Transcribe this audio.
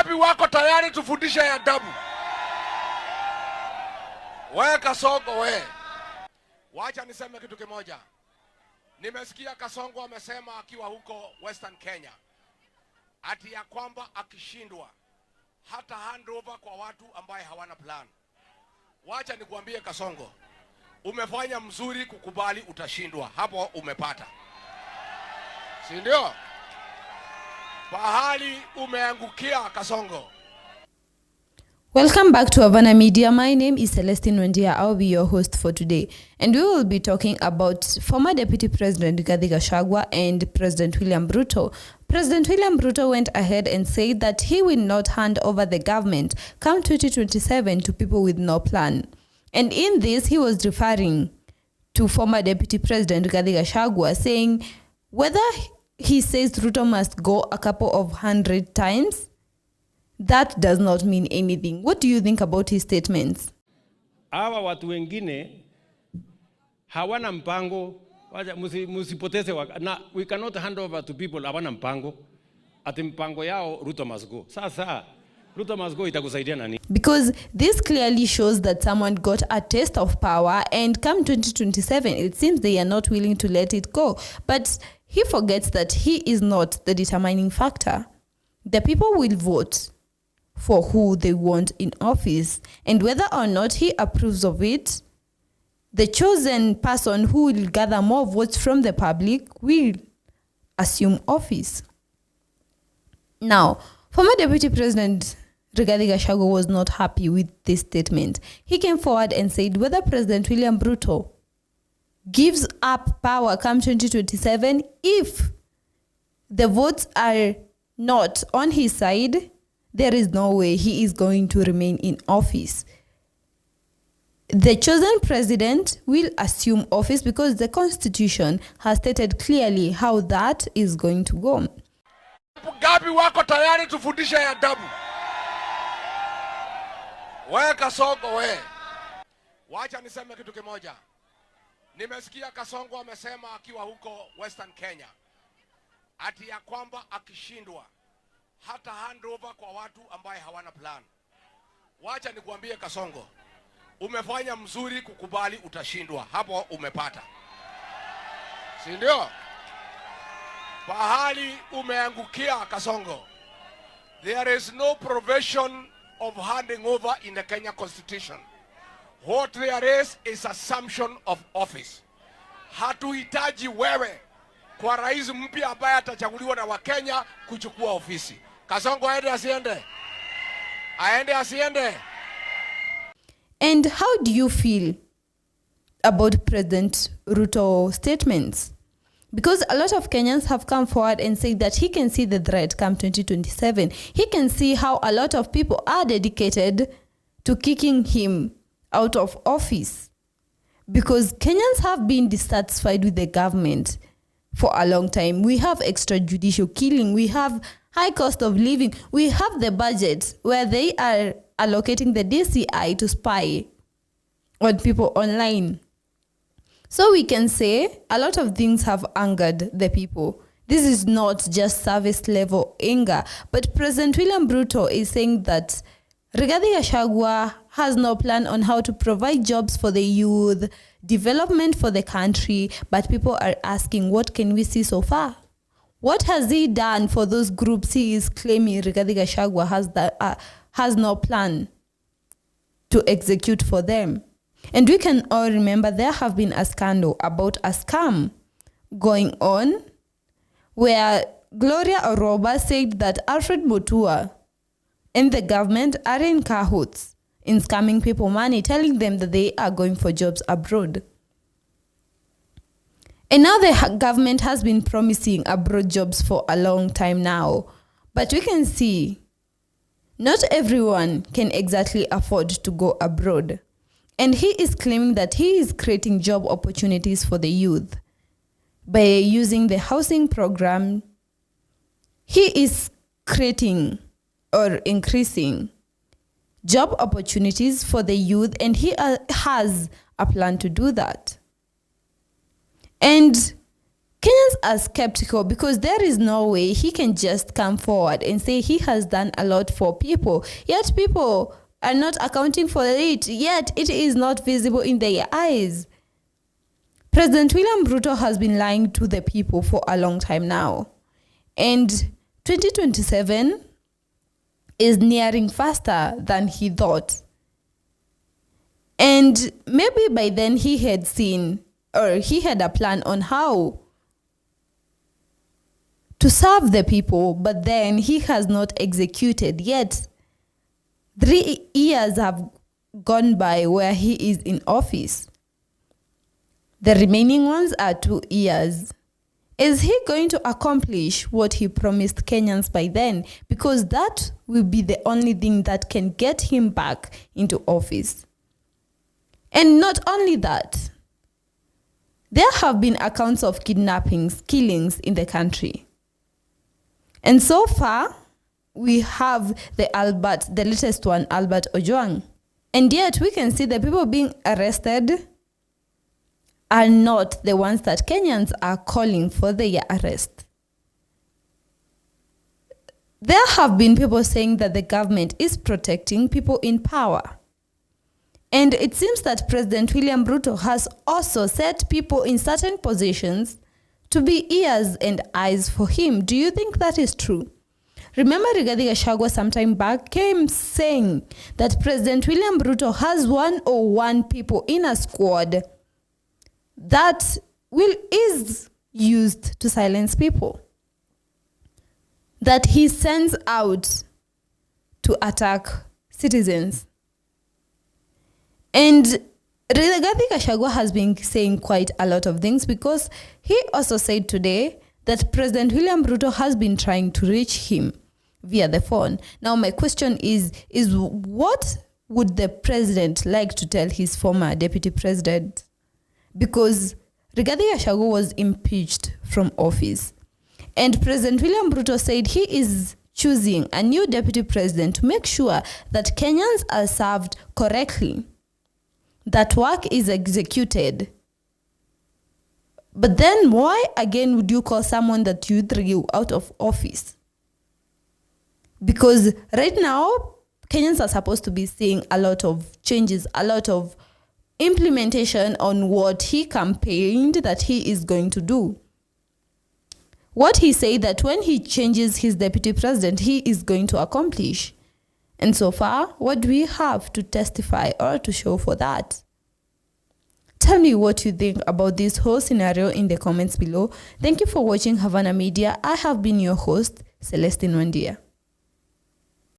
Ngapi wako tayari tufundishe adabu? We Kasongo we. Wacha niseme kitu kimoja. Nimesikia Kasongo amesema akiwa huko Western Kenya ati ya kwamba akishindwa hata handover kwa watu ambaye hawana plan. Wacha nikuambie Kasongo, umefanya mzuri kukubali utashindwa. Hapo umepata. Si ndio? Pahali umeangukia Kasongo. Welcome back to Havana Media. My name is Celestine Wendia. I'll be your host for today. And we will be talking about former Deputy President Rigathi Gachagua and President William Ruto. President William Ruto went ahead and said that he will not hand over the government come 2027 to people with no plan. And in this, he was referring to former Deputy President Rigathi Gachagua, saying whether he says Ruto must go a couple of 100 times, that does not mean anything. What do you think about his statements? Hawa watu wengine hawana mpango, musipoteze na we cannot hand over to people hawana mpango. Ati mpango yao Ruto must go. Sasa Ruto must go itakusaidia nani? Because this clearly shows that someone got a taste of power, and come 2027 it seems they are not willing to let it go. But he forgets that he is not the determining factor. The people will vote for who they want in office, and whether or not he approves of it, the chosen person who will gather more votes from the public will assume office. Now, former Deputy President Rigathi Gachagua was not happy with this statement. He came forward and said whether President William Ruto gives up power come 2027, if the votes are not on his side, there is no way he is going to remain in office. The chosen president will assume office because the constitution has stated clearly how that is going to go. Ngapi wako tayari tufundishe adabu? We Kasongo we. Wacha niseme kitu kimoja. Nimesikia Kasongo amesema akiwa huko Western Kenya ati ya kwamba akishindwa hata handover kwa watu ambaye hawana plan. Wacha nikuambie Kasongo, umefanya mzuri kukubali utashindwa. Hapo umepata. Si ndio? Pahali umeangukia Kasongo, there is no provision of handing over in the Kenya Constitution. What there is assumption of office. Hatuhitaji wewe kwa rais mpya ambaye atachaguliwa na Wakenya kuchukua ofisi. Kasongo aende asiende? Aende asiende? And how do you feel about President Ruto's statements? Because a lot of Kenyans have come forward and said that he can see the threat come 2027. He can see how a lot of people are dedicated to kicking him out of office. Because Kenyans have been dissatisfied with the government for a long time. We have extrajudicial killing. We have high cost of living. We have the budget where they are allocating the DCI to spy on people online. So we can say a lot of things have angered the people. This is not just service level anger, but President William Ruto is saying that Rigathi Gachagua has no plan on how to provide jobs for the youth, development for the country, but people are asking, what can we see so far? What has he done for those groups he is claiming Rigathi Gachagua has no plan to execute for them? And we can all remember there have been a scandal about a scam going on where Gloria Oroba said that Alfred Mutua and the government are in cahoots in scamming people money, telling them that they are going for jobs abroad. And now the government has been promising abroad jobs for a long time now. But we can see not everyone can exactly afford to go abroad. And he is claiming that he is creating job opportunities for the youth. By using the housing program, he is creating or increasing job opportunities for the youth, and he has a plan to do that. And Kenyans are skeptical because there is no way he can just come forward and say he has done a lot for people, yet people are not accounting for it, yet it is not visible in their eyes. President William Ruto has been lying to the people for a long time now, and 2027 is nearing faster than he thought. And maybe by then he had seen, or he had a plan on how to serve the people, but then he has not executed yet. 3 years have gone by where he is in office. The remaining ones are 2 years. Is he going to accomplish what he promised Kenyans by then? Because that will be the only thing that can get him back into office. And not only that, there have been accounts of kidnappings, killings in the country. And so far, we have the latest one, Albert Ojwang. And yet we can see the people being arrested are not the ones that Kenyans are calling for their arrest. There have been people saying that the government is protecting people in power. And it seems that President William Ruto has also set people in certain positions to be ears and eyes for him. Do you think that is true? Remember Rigathi Gachagua sometime back came saying that President William Ruto has 101 people in a squad that is used to silence people, that he sends out to attack citizens. And Rigathi Gachagua has been saying quite a lot of things, because he also said today that President William Ruto has been trying to reach him via the phone. Now, my question is what would the president like to tell his former deputy president? Because Rigathi Gachagua was impeached from office. And President William Ruto said he is choosing a new deputy president to make sure that Kenyans are served correctly, that work is executed. But then why again would you call someone that you threw out of office? Because right now, Kenyans are supposed to be seeing a lot of changes, a lot of implementation on what he campaigned that he is going to do. What he said that when he changes his deputy president, he is going to accomplish. And so far, what do we have to testify or to show for that? Tell me what you think about this whole scenario in the comments below. Thank you for watching Havana Media. I have been your host, Celestine Wandia.